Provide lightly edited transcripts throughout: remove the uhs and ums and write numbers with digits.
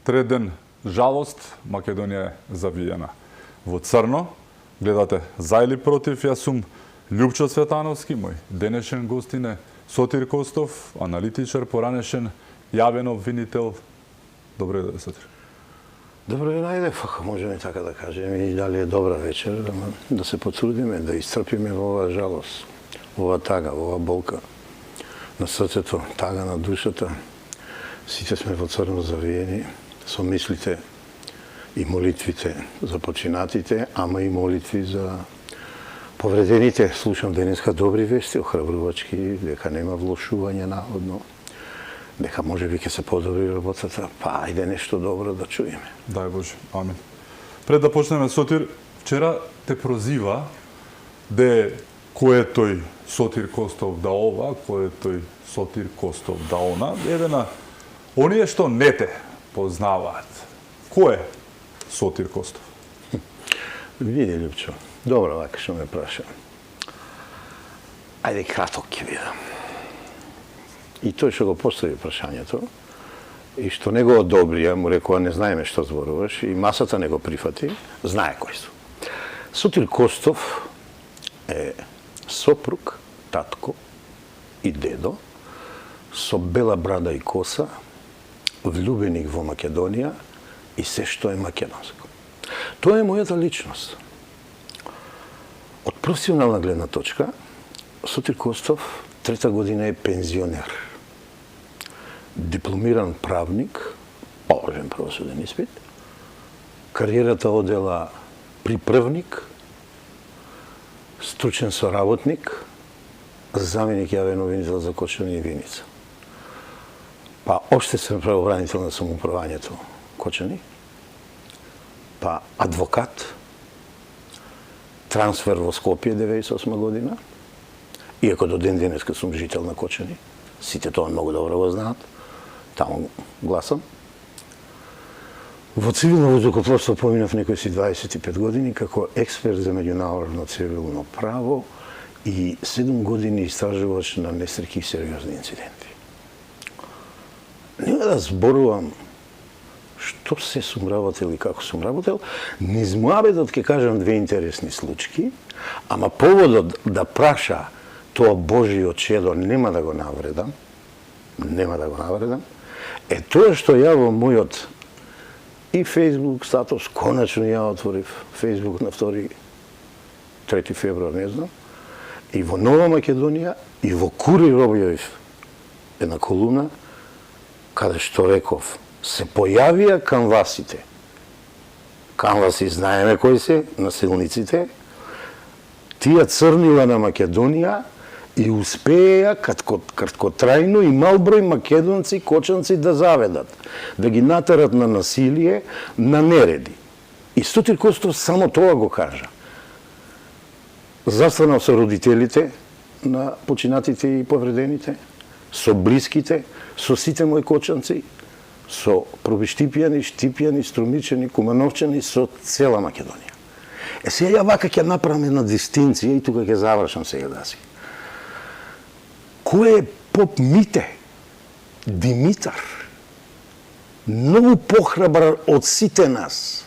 Трет ден жалост, Македонија е завиена во црно. Гледате за или против, јас сум Љупчо Цветановски, мој денешен гостин е Сотир Костов, аналитичар, поранешен јавен обвинител. Добре ден, Сотир. Добро ден, ајде, можеме така да кажеме, и дали е добра вечер, да се потрудиме, да исцрпиме во оваа жалост, ова тага, ова болка на срцето, тага на душата. Сите сме во црно завиени со мислите и молитвите за починатите, ама и молитви за повредените. Слушам денеска добри вести, охрабрувачки, дека нема влошување наводно, дека може би ќе се подобри работата, па ајде нешто добро да чуеме. Дај Боже, амин. Пред да почнеме, Сотир, вчера те прозива де кој е тој Сотир Костов да ова, кој е тој Сотир Костов да она, едена оние што не те познаваат. Кој е Сотир Костов? Види, Љупчо, добро вака што ме праша. Ајде краток ќе бидам. И тој што го постави прашањето, и што не го одобри, ја му рекоа не знаеме што зборуваш, и масата не го прифати, знае кој су. Сотир Костов е сопруг, татко и дедо, со бела брада и коса, влюбеник во Македонија и се што е македонско. Тоа е мојата личност. Од професионална гледна точка, Сотир Костов трета година е пензионер. Дипломиран правник, положен правосуден испит. Кариерата одела приправник, стручен соработник, заменик јавен обвинител за Кочани и Виница. Па општествен правобранител на самоуправањето Кочани, па адвокат, трансфер во Скопје 98 година, иако до ден денеска сум жител на Кочани, сите тоа многу добро го знаат, таму гласам. Во цивилно воздухопловство поминав некои си 25 години како експерт за меѓународно цивилно право и 7 години истражувач на несреќи и сериозни инциденти. Нема да зборувам што се сум работел и како сум работел, низ муабетот ќе кажам две интересни случаи, ама поводот да праша тоа Божиот чедо нема да го навредам, е тоа што ја во мојот и Facebook статус, конечно ја отворив Facebook на 3 февруар, не знам, и во Нова Македонија, и во Курир објавив една колумна, каде што реков, се појавија канвасите. Канваси знаеме кои се, населниците, тие црнила на Македонија и успеја краткотрајно и мал број македонци, кочанци да заведат, да ги натерат на насилие, на нереди. И Сотир Костов само тоа го кажа. Застанав со родителите на починатите и повредените, со блиските, со сите мои кочанци, со Пробиштипјани, Штипјани, Струмичани, Кумановчани, со цела Македонија. Сега ја вака ќе направам една дистинција и тука ќе завршам сега да си. Кој е поп Мите? Димитар. Многу похрабар од сите нас.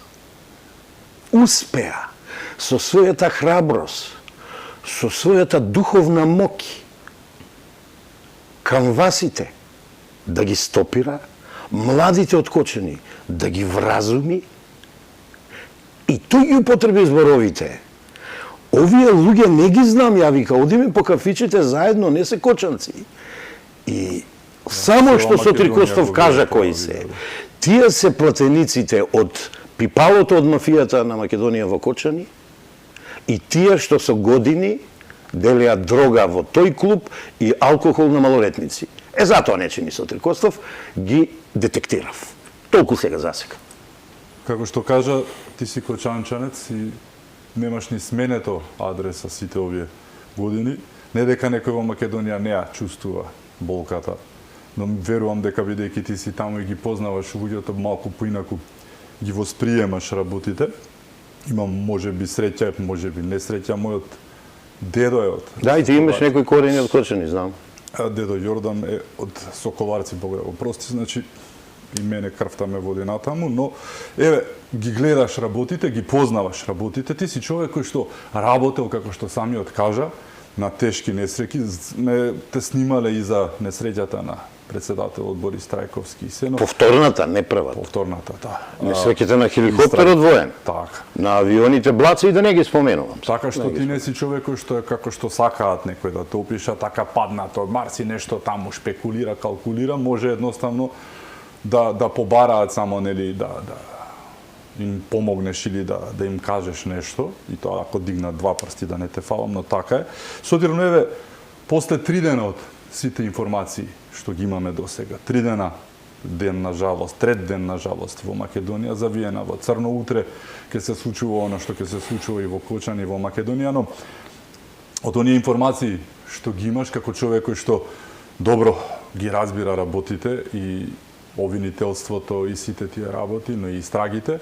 Успеа со својата храброст, со својата духовна моќ, канвасите да ги стопира, младите од Кочани да ги вразуми, и тој ги употреби зборовите. Овие луѓе не ги знам, ја вика, одиме по кафичите заедно, не се кочанци. И само што Сотир Костов кажа кои се. Тие се платениците од пипалото од мафијата на Македонија во Кочани и тие што со години делеа дрога во тој клуб и алкохол на малолетници. Затоа не чини Сотир Костов, ги детектирав. Толку сега засека. Како што кажа, ти си кочанчанец и немаш ни сменето адреса сите овие години. Не дека некој во Македонија не ја чувствува болката, но верувам дека бидејќи ти си таму и ги познаваш луѓето малку поинаку, ги восприемаш работите. Имам можеби среќа, можеби несреќа, мојот дедо е од... Да, и ти имаш некои корени од Кочани, знам. Дедо Јордан е од Соколарци, Бог да го прости, значи и мене крвта ме води натаму, но еве ги гледаш работите, ги познаваш работите, ти си човек кој што работел како што самиот кажа на тешки несреќи, те снимале и за несреќата на председателот Борис Трајковски и сено. Повторната, не првата. Повторната, да. Несреќите на хеликоптерот воен. Така. На авионите блаци и да не ги споменувам. Така што ти не си човек кој што е како што сакаат некој да те опиша така паднато, Марси нешто таму шпекулира, калкулира, може едноставно да побараат само нели да им помогнеш или да им кажеш нешто и тоа ако дигнат два прсти да не те фалам, но така е. Сотирно еве после 3 дена од сите информации што ги имаме до сега. 3 ден на жалост, трет ден на жалост во Македонија, завиена во црно, утре ќе се случува она што ќе се случува и во Кочани, во Македонија, но од оние информации што ги имаш како човек кој што добро ги разбира работите и обвинителството и сите тие работи, но и истрагите,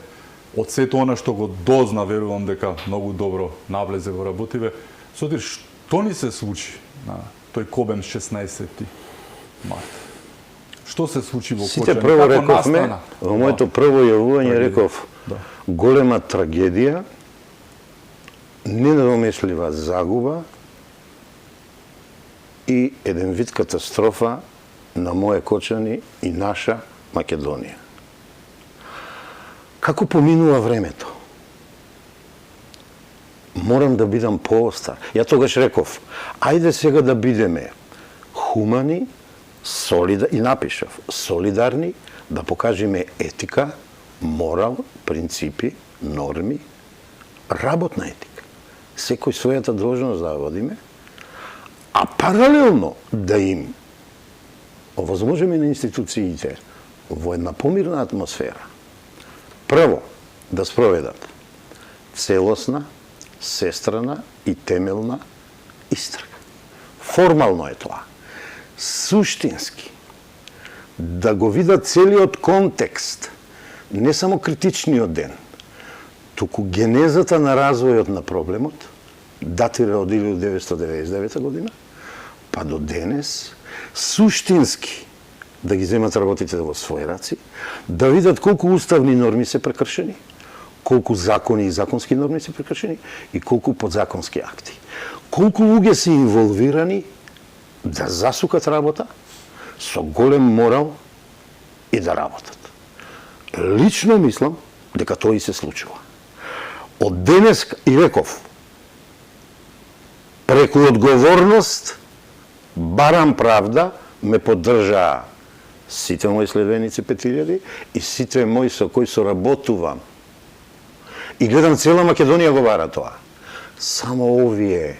од сето она што го дозна, верувам дека многу добро навлезе во работиве. Сотир, што ни се случи на тој кобен 16 март? Што се случи во Кочани? Сите прво рековме, во моето прво јавување реков, голема трагедија, недомислива загуба и еден вид катастрофа на моје Кочани и наша Македонија. Како поминува времето? Морам да бидам поостар. Ја тогаш реков, ајде сега да бидеме хумани, и напишав, солидарни, да покажеме етика, морал, принципи, норми, работна етика. Секој својата должност да водиме, а паралелно да им овозможиме на институциите во една помирна атмосфера. Прво, да спроведат целосна, сестрана и темелна истрага. Формално е тоа. Суштински, да го видат целиот контекст, не само критичниот ден, туку генезата на развојот на проблемот, датира од 1999 година, па до денес, суштински да ги земат работите во своји раци, да видат колку уставни норми се прекршени, колку закони и законски норми се прекршени и колку подзаконски акти. Колку луѓе се инволвирани да засукат работа со голем морал и да работат. Лично мислам дека тоа и се случува. Од денес, и реков, преку одговорност, барам правда, ме поддржаа сите мои следбеници 5000 и сите мои со кои соработувам. И гледам цела Македонија го бара тоа. Само овие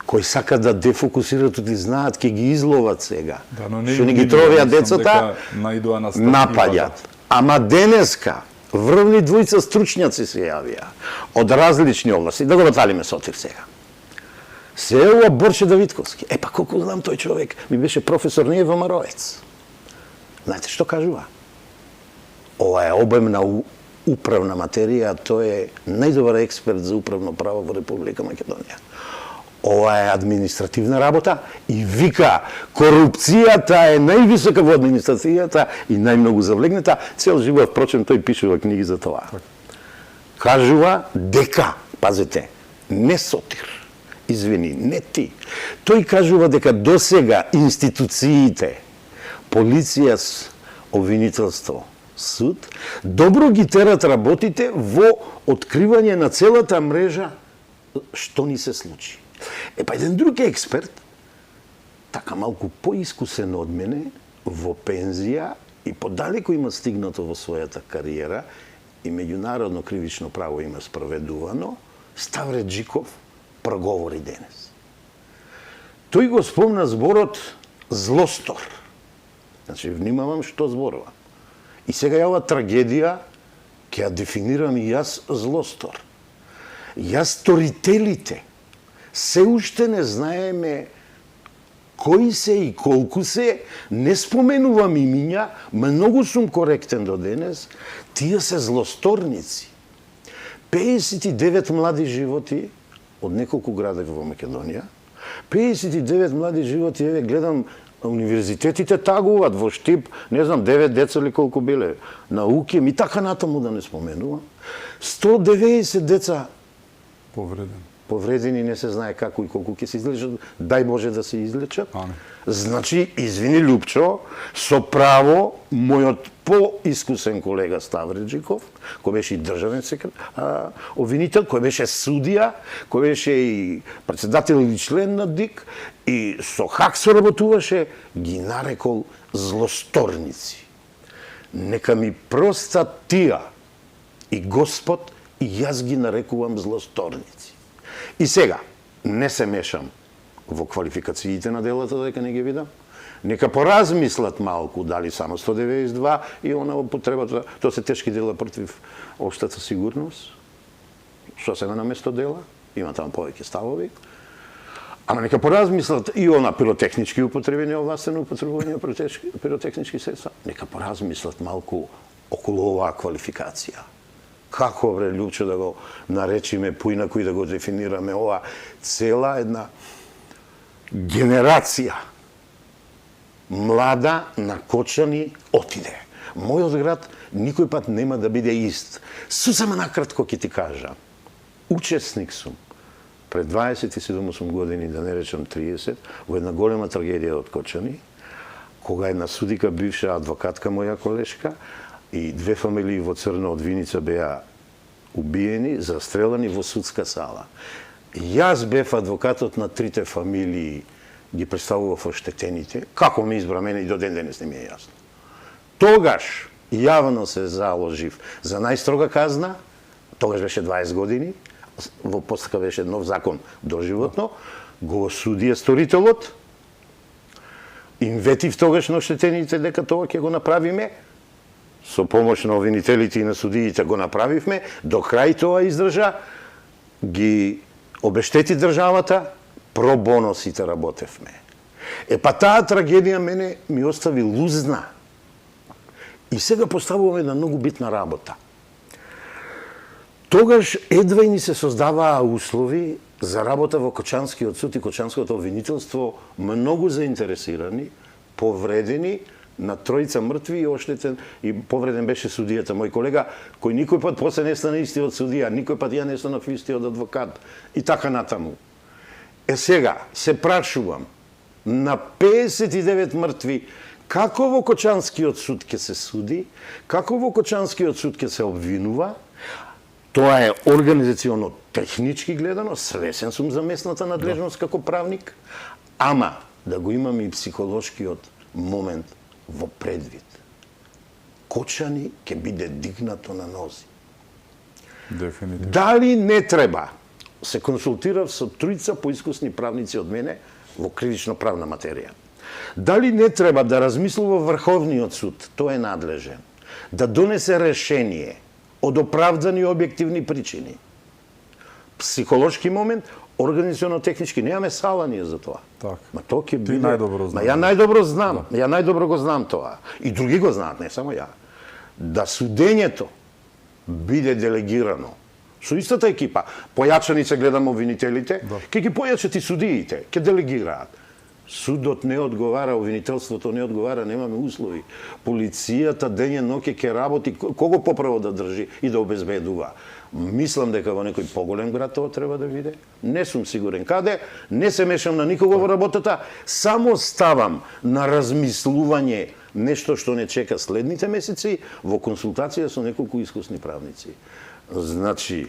кои сакат да дефокусират и знаат ке ги изловат сега. Што не ги тровија децата, напаѓат. Ама денеска врвни двојца стручњаци се јавија од различни области. Да го баталиме Сотир сега. Се ова Борче Давидковски. Па колку знам тој човек, ми беше професор, не е ВМРО-ец. Знаете што кажува? Ова е обемна управна материја, тој е најдобар експерт за управно право во Република Македонија. Ова е административна работа и вика, корупцијата е највисока во администрацијата и најмногу завлегната. Цел живот, впрочем, тој пишува книги за тоа. Кажува дека, пазете, не Сотир, извини, не ти. Тој кажува дека досега институциите, полиција, обвинителство, суд, добро ги терат работите во откривање на целата мрежа што ни се случи. Па еден друг експерт, така малку поискусен од мене, во пензија и подалеку има стигнато во својата кариера и меѓународно кривично право има спроведувано, Ставре Джиков проговори денес. Тој го спомна зборот злостор. Значи, внимавам што зборува. И сега ја ова трагедија ќе ја дефинирам и јас злостор. Јас сторителите се уште не знаеме кои се и колку се, не споменувам имиња, многу сум коректен до денес, тие се злосторници. 59 млади животи од неколку градови во Македонија, 59 млади животи, еве гледам универзитетите тагуваат во Штип, не знам, 9 деца или колку биле, науки, и така натаму да не споменувам. 190 деца повредени, не се знае како и колку ќе се излечат, дај Боже да се излечат. Значи, извини Лупчо, со право, мојот поискусен колега Ставреджиков, кој беше и државен обвинител, кој беше судија, кој беше и председател или член на ДИК, и со хак соработуваше, ги нарекол злосторници. Нека ми простат тија и Господ, и јас ги нарекувам злосторници. И сега, не се мешам во квалификациите на делата, дека не ги видам. Нека поразмислат малку дали само 192 и она употребата, тоа се тешки дела против општата сигурност, што се на место дела, има таму повеќе ставови. Ама нека поразмислат и она пиротехнички употребени, овластено употребување пиротехнички средства. Нека поразмислат малку околу оваа квалификација. Како, бре, Лјупчо, да го наречиме поинаку и да го дефинираме ова цела една генерација млада на Кочани отиде. Мојот град никој пат нема да биде ист. Сусема накратко ќе ти кажа. Учесник сум пред 27 години, да не речам 30, во една голема трагедија од Кочани, кога една судика, бивша адвокатка моја колешка, и две фамилии во црно од Виница беа убиени, застрелани во судска сала. Јас бев адвокатот на трите фамилии, ги представував оштетените. Како ме избра мене и до ден денес не ми е јасно. Тогаш јавно се заложив за најстрога казна, тогаш беше 20 години, во постака беше нов закон доживотно, го осудија сторителот, им ветив тогаш на оштетените дека тоа ќе го направиме, со помош на обвинителите и на судиите го направивме, до крај тоа издржа, ги обештети државата, про бонусите работевме. Па таа трагедија мене ми остави лузна. И сега поставуваме една многу битна работа. Тогаш едва и ни се создаваа услови за работа во Кочанскиот суд и Кочанското обвинителство, многу заинтересирани, повредени, на тројца мртви и оштетен, и повреден беше судијата, мој колега, кој никој пат после не стана истиот судија, никој пат ја не станав истиот адвокат, и така натаму. Сега, се прашувам, на 59 мртви, како во Кочанскиот суд ќе се суди, како во Кочанскиот суд ќе се обвинува, тоа е организационно технички гледано, свесен сум за местната надлежност како правник, ама да го имам и психолошкиот момент во предвид. Кочани ќе биде дигнато на нози. Дефинитивно. Дали не треба, се консултирав со тројца поискусни правници од мене во кривично правна материја. Дали не треба да размислува Врховниот суд, тој е надлежен, да донесе решение од оправдани и објективни причини. Психолошки момент, организационно-технички, немаме сала ние за тоа. Так. Ма тоа ќе биде... најдобро знаеш. Ја најдобро знам, ја најдобро го знам тоа. И други го знаат, не само ја. Да судењето биде делегирано со истата екипа. Појачани се гледам обвинителите, ќе ги појачат и судиите, ќе делегираат. Судот не одговара, обвинителството не одговара, немаме услови. Полицијата дење ноќе ќе работи, кого поправо да држи и да обезбедува. Мислам дека во некој поголем град тоа треба да биде. Не сум сигурен каде, не се мешам на никого во работата, само ставам на размислување нешто што не чека следните месеци во консултација со неколку искусни правници. Значи,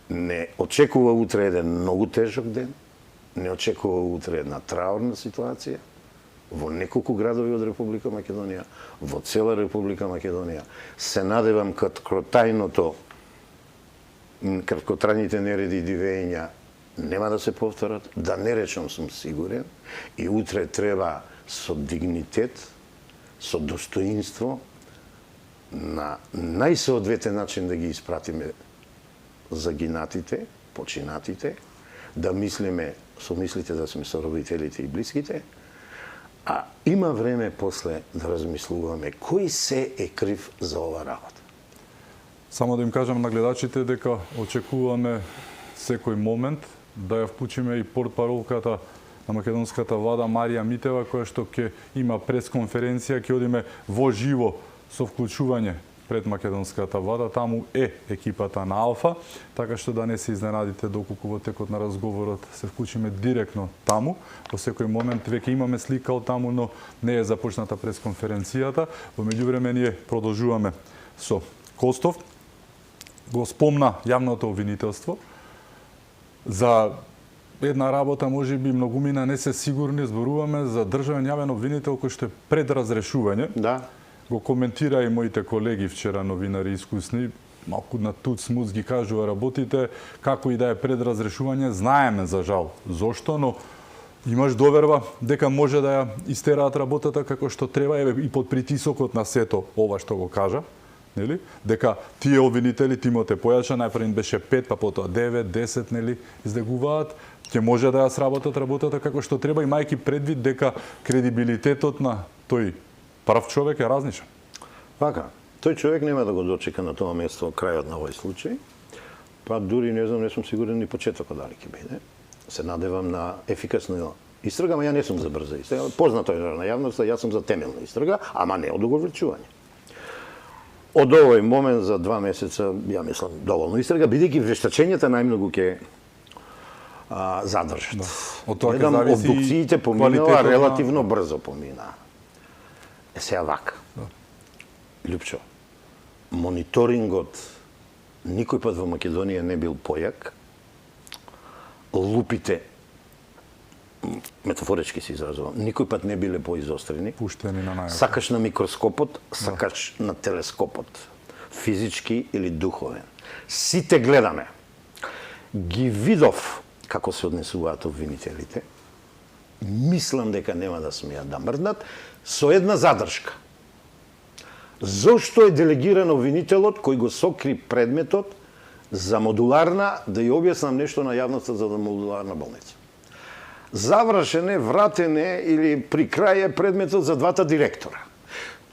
не очекува утре еден многу тежок ден, не очекува утре една траурна ситуација во неколку градови од Република Македонија, во цела Република Македонија. Се надевам краткотрајните нереди и дивења нема да се повторат, да не речам сум сигурен, и утре треба со дигнитет, со достоинство, на најсоодветен начин да ги испратиме загинатите, починатите, да мислиме со мислите да сме со родителите и блиските, а има време после да размислуваме кој се е крив за ова работа. Само да им кажам на гледачите дека очекуваме секој момент да ја вклучиме и портпаролката на на македонската влада Марија Митева, која што ќе има пресконференција, ќе одиме во живо со вклучување пред македонската влада. Таму е екипата на Алфа, така што да не се изненадите доколку во текот на разговорот се вклучиме директно таму. Во секој момент веќе имаме слика од таму, но не е започната пресконференцијата. Во меѓувреме ние продолжуваме со Костов. Го спомна јавното обвинителство. За една работа, може би многумина не се сигурни, зборуваме за државен јавен обвинител кој што е пред разрешување. Да. Го коментира и моите колеги вчера, новинари искусни, малку на туц-муц ги кажува работите, како и да е пред разрешување, знаеме за жал зошто, но имаш доверба дека може да ја истераат работата како што треба, и под притисокот на сето ова што го кажа, нели? Дека тие обвинители, Тимоте Појача, најпред беше 5, па потоа 9, 10, нели, издегуваат, ќе може да ја сработат работата како што треба, имајќи предвид дека кредибилитетот на тој прав човек е разничен. Вака, тој човек нема да го дочека на тоа место крајот на овој случај. Па дури не знам, не сум сигурен ни почетокот дали ќе биде. Се надевам на ефикасна истрага, ама ја не сум за брза истрага. Познато е на јавноста, јас сум за темелна истрага, ама не од оговрчување. Од овој момент за 2 месеца, ја мислам, доволно истрага, бидејќи вештачењата најмногу ќе задржат. Да. Од тоа ќе Гледам, зависи обдукциите поминаа квалитетот релативно брзо поминаа. Сега вака. Да. Лјупчо, мониторингот никој пат во Македонија не бил појак. Лупите, метафорички се изразувам, никој пат не биле поизострени. Пуштени на најако. Сакаш на микроскопот, сакаш на телескопот. Физички или духовен. Сите гледаме. Ги видов како се однесуваат обвинителите. Мислам дека нема да смеат да мрднат, со една задршка. Зошто е делегиран обвинителот кој го сокри предметот за модуларна, да ја објаснам нешто на јавноста за модуларна болница. Завршен е, вратен е или при крај е предметот за двата директора.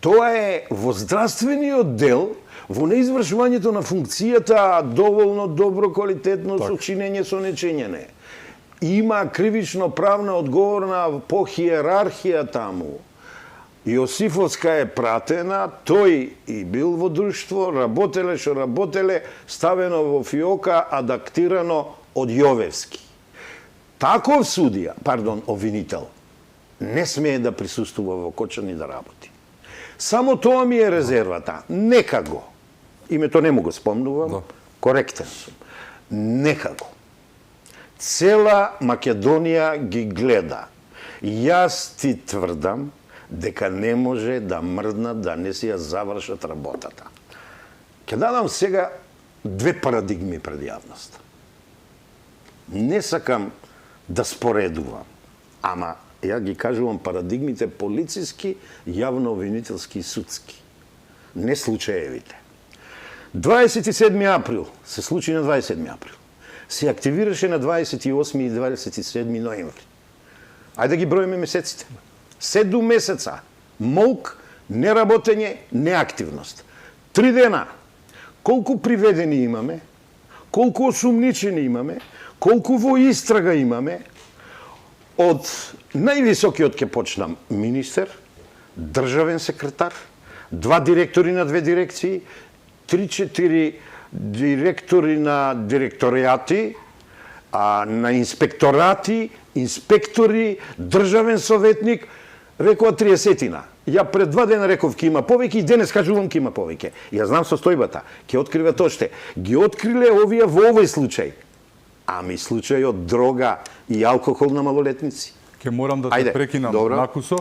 Тоа е во здравствениот дел, во неизвршувањето на функцијата доволно добро, квалитетно сочинење со нечинење. Има кривично правна одговорна по хиерархија таму. Јосифовска е пратена, тој и бил во друштво, работеле што работеле, ставено во фиока, адаптирано од Јовевски. Таков судија, обвинител, не смее да присуствува во Кочани да работи. Само тоа ми е резервата. Нека го. Името не му го спомнувам, да. Коректен сум. Нека го. Цела Македонија ги гледа. Јас ти тврдам дека не може да мрднат, да не си ја завршат работата. Ке дадам сега 2 парадигми пред јавноста. Не сакам да споредувам, ама ја ги кажувам парадигмите полициски, јавно-обвинителски и судски. Не случаевите. 27 април, се случи на 27 април. Се активираше на 28 и 27 ноември. Ајде да ги броиме месеците. 7 месеца. Молк, неработење, неактивност. 3 дена. Колку приведени имаме, колку осумничени имаме, колку во истрага имаме, од највисокиот ќе почнам министер, државен секретар, 2 директори на 2 дирекции, 3-4 директори на директоријати, на инспекторати, инспектори, државен советник, рекоа 30-тина. Ја пред 2 дена реков ке има повеќе и денес кажувам ке има повеќе. Ја знам состојбата, ке откриват оште. Ги откриле овие во овој случај. Ами случајот дрога и алкохол на малолетници. Ке морам да те прекинам, Накусо.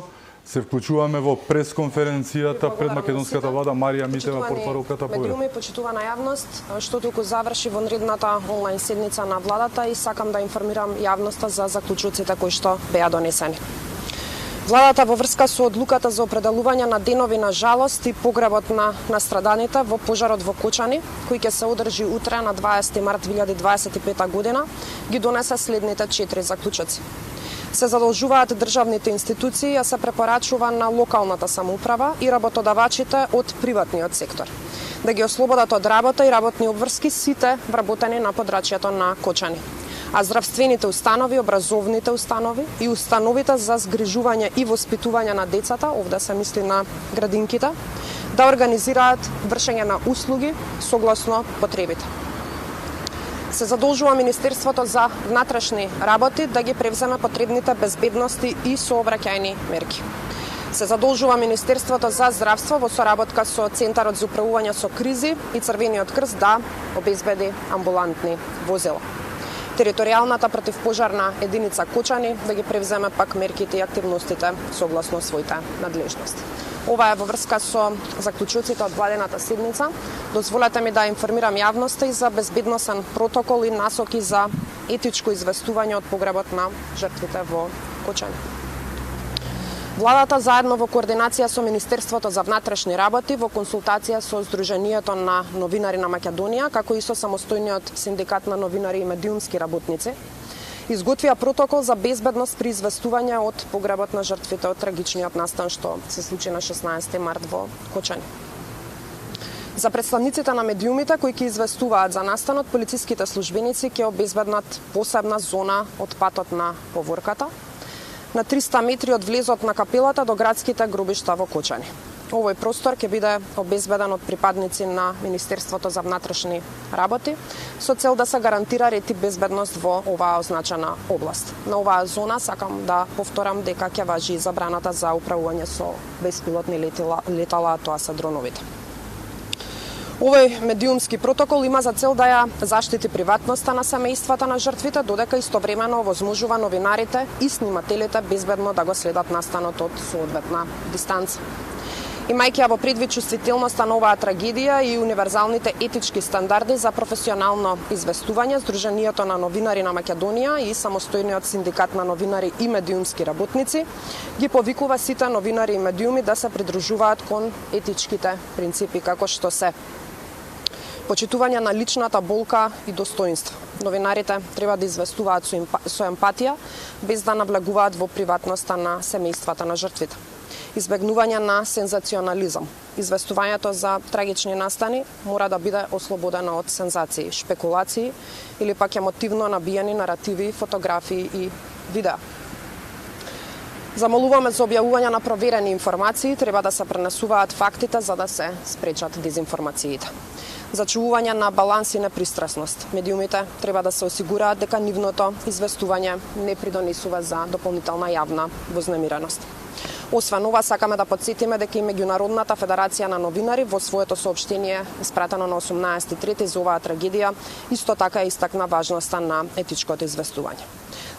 Се вклучуваме во пресконференцијата пред македонската влада. Марија Митева, портпаролката, повеќе. Медиуми, почитувана јавност, што туку заврши вонредната онлайн седница на владата и сакам да информирам јавноста за заклучоците кои што беа донесени. Владата во врска со одлуката за определување на денови на жалост и погребот на настраданите во пожарот во Кочани, кој ќе се одржи утре на 20 март 2025 година, ги донесе следните 4 заклучоци. Се задолжуваат државните институции, а се препорачува на локалната самоуправа и работодавачите од приватниот сектор да ги ослободат од работа и работни обврски сите вработени на подрачјето на Кочани. а здравствените установи, образовните установи и установите за згрижување и воспитување на децата, овде се мисли на градинките, да организираат вршење на услуги согласно потребите. Се задолжува Министерството за внатрешни работи да ги превземе потребните безбедности и сообраќајни мерки. Се задолжува Министерството за здравство во соработка со Центарот за управување со кризи и Црвениот крст да обезбеди амбулантни возила. Територијалната противпожарна единица Кочани да ги превземе пак мерките и активностите согласно своите надлежности. Ова е во врска со заклучоците од владената седница. Дозволете ми да информирам јавноста и за безбедносен протокол и насоки за етичко известување од погребот на жртвите во Кочани. Владата заедно во координација со Министерството за внатрешни работи во консултација со Сдруженијето на новинари на Македонија, како и со самостојниот синдикат на новинари и медиумски работници, изготвија протокол за безбедност при известување од погребот на жртвите од трагичниот настан што се случи на 16 март во Кочани. За представниците на медиумите кои ќе известуваат за настанот, полициските службеници ќе обезбеднат посебна зона од патот на поворката, на 300 метри од влезот на капелата до градските гробишта во Кочани. Овој простор ќе биде обезбеден од припадници на Министерството за внатрешни работи со цел да се гарантира ред и безбедност во оваа означена област. На оваа зона сакам да повторам дека ќе важи и забраната за управување со беспилотни летала, а тоа се дроновите. Овој медиумски протокол има за цел да ја заштити приватноста на семејствата на жртвите, додека истовремено возможува новинарите и снимателите безбедно да го следат настанот од соодветна дистанца. Имајќи ја во предвид чувствителноста на оваа трагедија и универзалните етички стандарди за професионално известување, Сдруженијето на новинари на Македонија и самостојниот синдикат на новинари и медиумски работници ги повикува сите новинари и медиуми да се придружуваат кон етичките принципи како што се почитување на личната болка и достоинство. Новинарите треба да известуваат со емпатија, без да навлегуваат во приватноста на семејствата на жртвите. Избегнување на сензационализам. Известувањето за трагични настани мора да биде ослободено од сензации, шпекулации или пак емотивно набиени наративи, фотографии и видеа. Замолуваме за објавување на проверени информации, треба да се пренесуваат фактите за да се спречат дезинформациите. Зачувување на баланс и непристрасност. Медиумите треба да се осигураат дека нивното известување не придонесува за дополнителна јавна вознемиреност. Освен ова, сакаме да подсетиме дека и Меѓународната федерација на новинари во своето соопштение испратено на 18.3 за оваа трагедија исто така истакна важноста на етичкото известување.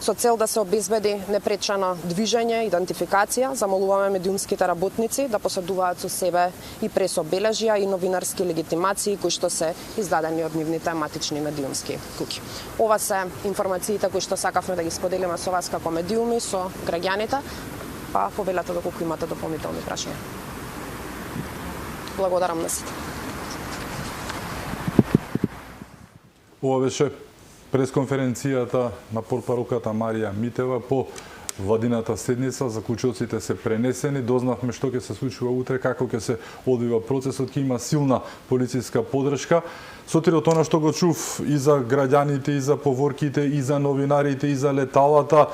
Со цел да се обезбеди непречено движење, идентификација, замолуваме медиумските работници да поседуваат со себе и пресобележја и новинарски легитимации кои што се издадени од нивните матични медиумски куќи. Ова се информациите кои што сакавме да ги споделиме со вас како медиуми, со граѓаните, па повелете доколку имате дополнителни прашања. Благодарам на сите. Ова беше пресконференцијата на портпаролката Марија Митева по владината седница. Заклучоците се пренесени. Дознавме што ќе се случува утре, како ќе се одвива процесот, ќе има силна полициска подршка. Сотир од она што го чув и за граѓаните, и за поворките, и за новинарите, и за леталата,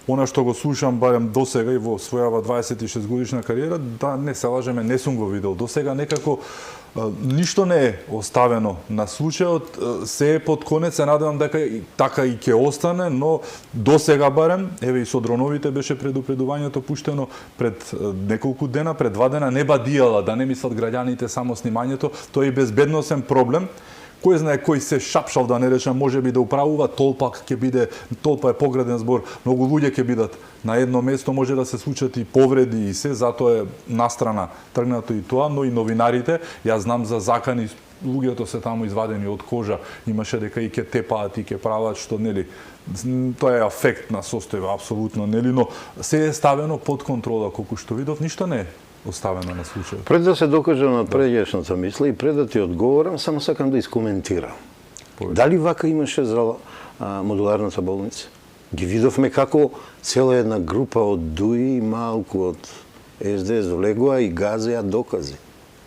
она што го слушам барем досега и во својава 26 годишна кариера, да не се лажеме, не сум го видел досега, некако ништо не е оставено на случајот, се е под конец, се надевам дека така и ќе остане, но досега барем, еве и со дроновите беше предупредувањето пуштено пред неколку дена, пред 2 дена, не бадијала, да не мислат граѓаните само снимањето, тоа е безбедносен проблем. Кој знае кој се шапшал, да не речем, може би да управува, толпа е погреден збор, многу луѓе ќе бидат на едно место, може да се случат и повреди и се, затоа е настрана тргнато и тоа, но и новинарите, јас знам за закани, луѓето се таму извадени од кожа, имаше дека и ќе тепаат и ќе прават, што нели, тоа е афект на состојба, апсолутно, нели, но се е ставено под контрола, колку што видов, ништо не е оставено на случај. Пред да се докажам на преđешната мисла и пред да ти одговорам, само сакам да искоментирам. Дали вака имаше за модуларната болница? Ги видовме како цела една група од ДУИ и малку од СДС влегоа и газеа докази.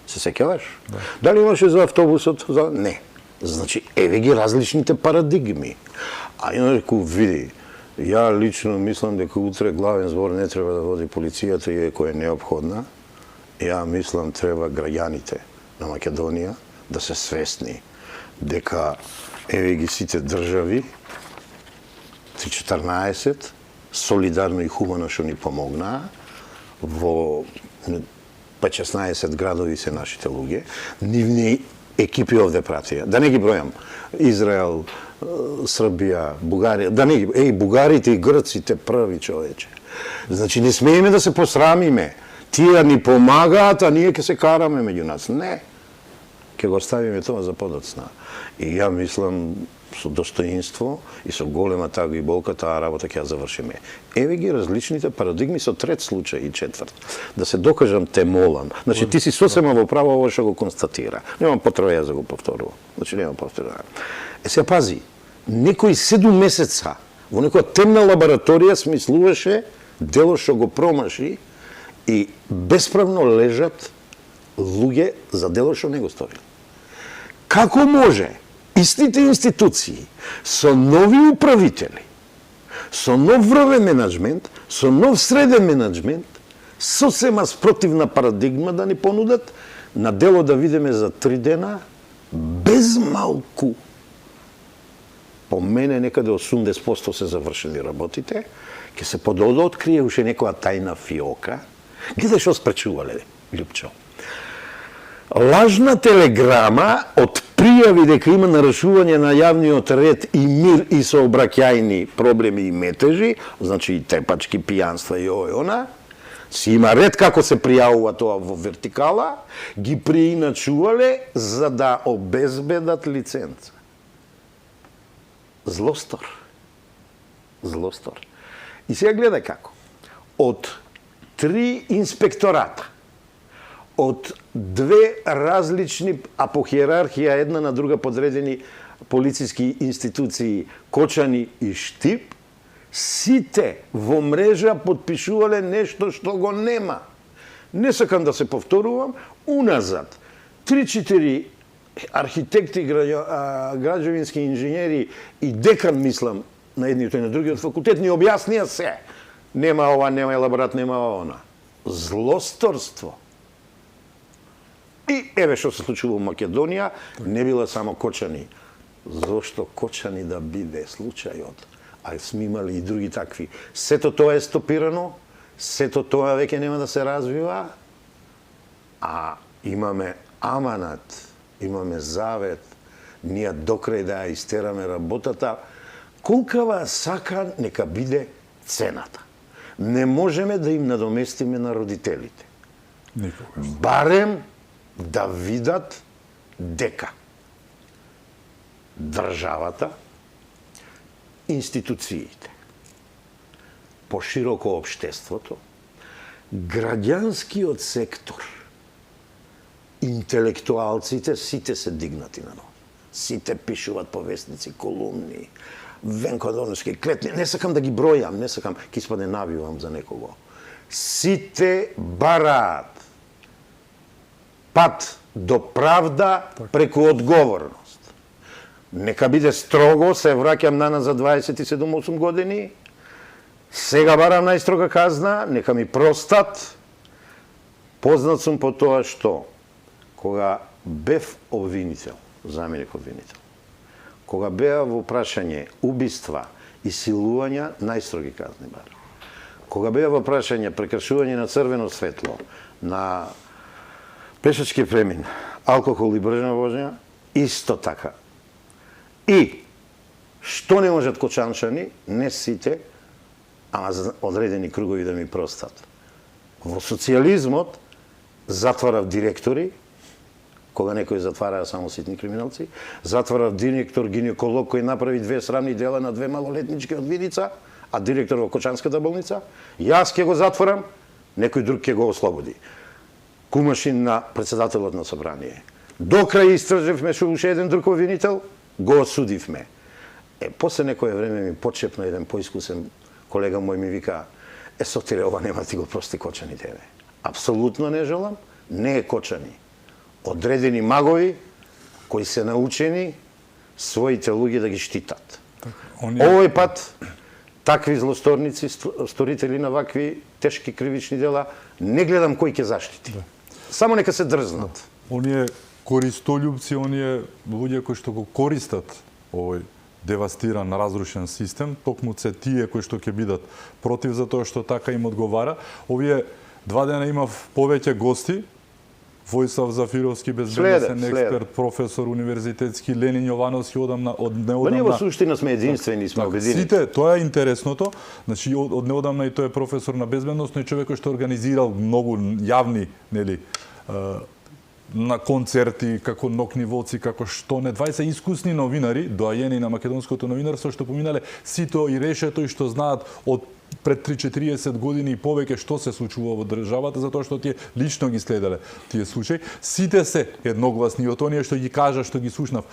Се сеќаваш? Да. Дали имаше за автобусот? Не. Значи, еве ги различните парадигми. А инаку, види, ја лично мислам дека утре главен збор не треба да води полицијата, иако е неопходна. Ја мислам треба граѓаните на Македонија да се свесни дека еве ги сите држави 14 солидарно и хумано што ни помогнаа во 16 градови се нашите луѓе, нивни екипи овде пратија. Да не ги бројам. Израел, Србија, Бугарија, да не ги, бугарите и грците први, човече. Значи не смееме да се посрамиме. Тие ни помагаат, а ние ќе се караме меѓу нас. Не. Ќе го оставиме тоа за подоцна. И ја мислам со достоинство и со голема тага и болка таа работа ќе ја завршиме. Еве ги различните парадигми со трет случај и четврт. Да се докажам, те молам. Значи ти си сосема во право ово што го констатира. Немам потреба јас да го повторувам. Значи немам потреба. Сега пази, некој 7 месеца во некоја темна лабораторија смислуваше дело што го промаши и бесправно лежат луѓе за дело што не го сторил. Како може истите институции со нови управители, со нов врвен менаджмент, со нов среден менаджмент, сосема спротивна парадигма да ни понудат на дело да видиме за 3 дена без малку. По мене некаде 80% се завршени работите, ќе се подода открие уште некоја тајна фиока. Гледај што спречувале, Лјупчо. Лажна телеграма од пријави дека има нарушување на јавниот ред и мир и сообраќајни проблеми и метежи, значи и тепачки, пијанства и она, си има ред како се пријавува тоа во вертикала, ги прииначувале за да обезбедат лиценца. Злостор. Злостор. И сега гледај како. Од 3 инспектората, од 2 различни, а по хиерархија една на друга подредени полициски институции, Кочани и Штип, сите во мрежа подпишувале нешто што го нема. Не сакам да се повторувам, уназад 3-4 архитекти, граѓевински инженери и декан, мислам, на едниот и на другиот факултет, ни објаснија се. Нема ова, нема елаборат, нема она. Злосторство. И еве што се случува во Македонија, не била само Кочани. Зошто Кочани да биде случајот? А сме имали и други такви. Сето тоа е стопирано, сето тоа веќе нема да се развива, а имаме аманат, имаме завет, ние докрај да ја истераме работата, колкава сака нека биде цената. Не можеме да им надоместиме на родителите. Никогаш. Барем да видат дека државата, институциите, пошироко општеството, граѓанскиот сектор, интелектуалците, сите се дигнати на ноги. Сите пишуваат повестници, колумни, Венко Донески, клетни, не сакам да ги бројам, не сакам, ки испадне навивам за некого. Сите бараат пат до правда преку одговорност. Нека биде строго, се враќам на за 27-8 години, сега барам најстрога казна, нека ми простат. Познат сум по тоа што, кога бев обвинител, заменик обвинител, кога беа во прашање убиства и силувања, најстроги казни барам. Кога беа во прашање прекршување на црвено светло, на пешачки премин, алкохол и брзна возња, исто така. И што не можат кочанчани, не сите, ама одредени кругови да ми простат. Во социјализмот затварав директори, кога некои затвараа само ситни криминалци, затварав директор гинеколог кој направи 2 срамни дела на 2 малолетнички од Виница, а директор во Кочанската болница, јас ќе го затворам, некој друг ќе го ослободи. Кумашин на председателот на собрание. До крај истражевме што уште еден друг обвинител, го осудивме. После некое време ми почепна еден поискусен колега мој ми вика: Сотире, ова нема ти го прости Кочани тебе. Апсолутно не желам, не е Кочани. Одредени магови кои се научени своите луѓе да ги штитат. Оние- Овој пат такви злосторници, сторители на вакви тешки кривични дела, не гледам кој ќе заштити. Само нека се дрзнат. Оние користолюбци, оние луѓе кои што го користат овој девастиран, разрушен систем, токму се тие кои што ќе бидат против затоа што така им одговара. Овие 2 дена имав повеќе гости. Војслав Зафировски, безбедносен експерт, професор универзитетски, Ленин Јовановски, одамна, од Па ние неодамна. во суштина сме единствени, сме обединети. Сите, тоа е интересното. Значи од неодамна и тој е професор на безбедност, но и човек кој што организирал многу јавни, нели, на концерти, како нокни волци, како што не. 20 искусни новинари, доајени на македонското новинарство, што поминале сито и решето и што знаат од пред 30-40 години и повеќе што се случува во државата, затоа што тие лично ги следеле тие случаи. Сите се едногласни од оние што ги кажа, што ги слушнав.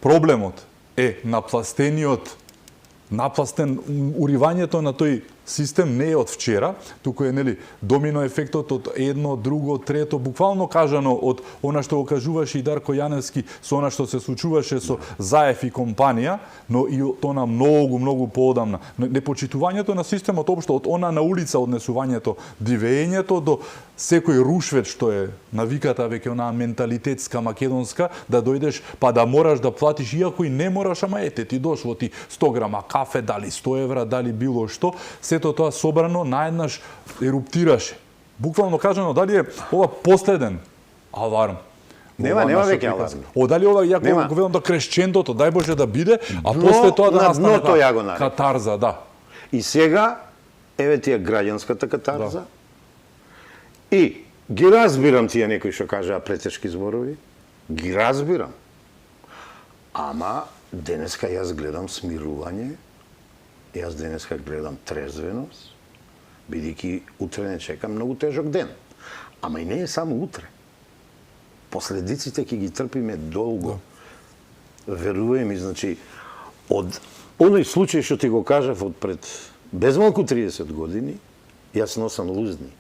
Проблемот е напластен уривањето на тој систем не е од вчера, туку е, нели, домино ефектот од едно, друго, трето, буквално кажано од она што го кажуваше и Дарко Јаневски со она што се случуваше со Заев и компанија, но и тоа на многу поодамна. Непочитувањето на системот општо од она на улица, однесувањето, дивењето до секој рушвет што е навиката веќе онаа менталитетска македонска, да дојдеш па да мораш да платиш, иако и не мораш, ама ете ти дошло ти 100 грама кафе, дали 100 евра, дали било што, сето тоа собрано наеднаш еруптираше. Буквално кажано, дали е ова последен аларм? Нема веќе аларм. Дали ова, ја го велам, да кресчендото, дај Боже да биде, а после тоа да настане катарза, да. И сега, еве тие граѓанската катарза, и ги разбирам тие некои што кажаа претешки зборови, ги разбирам. Ама, денеска јас гледам смирување, јас денеска гледам трезвеност, бидејќи утре не чекам многу тежок ден. Ама и не е само утре. Последиците ќе ги трпиме долго. Верувам ми, значи, од оној случај што ти го кажав од пред безмалку 30 години, јас носам лузни.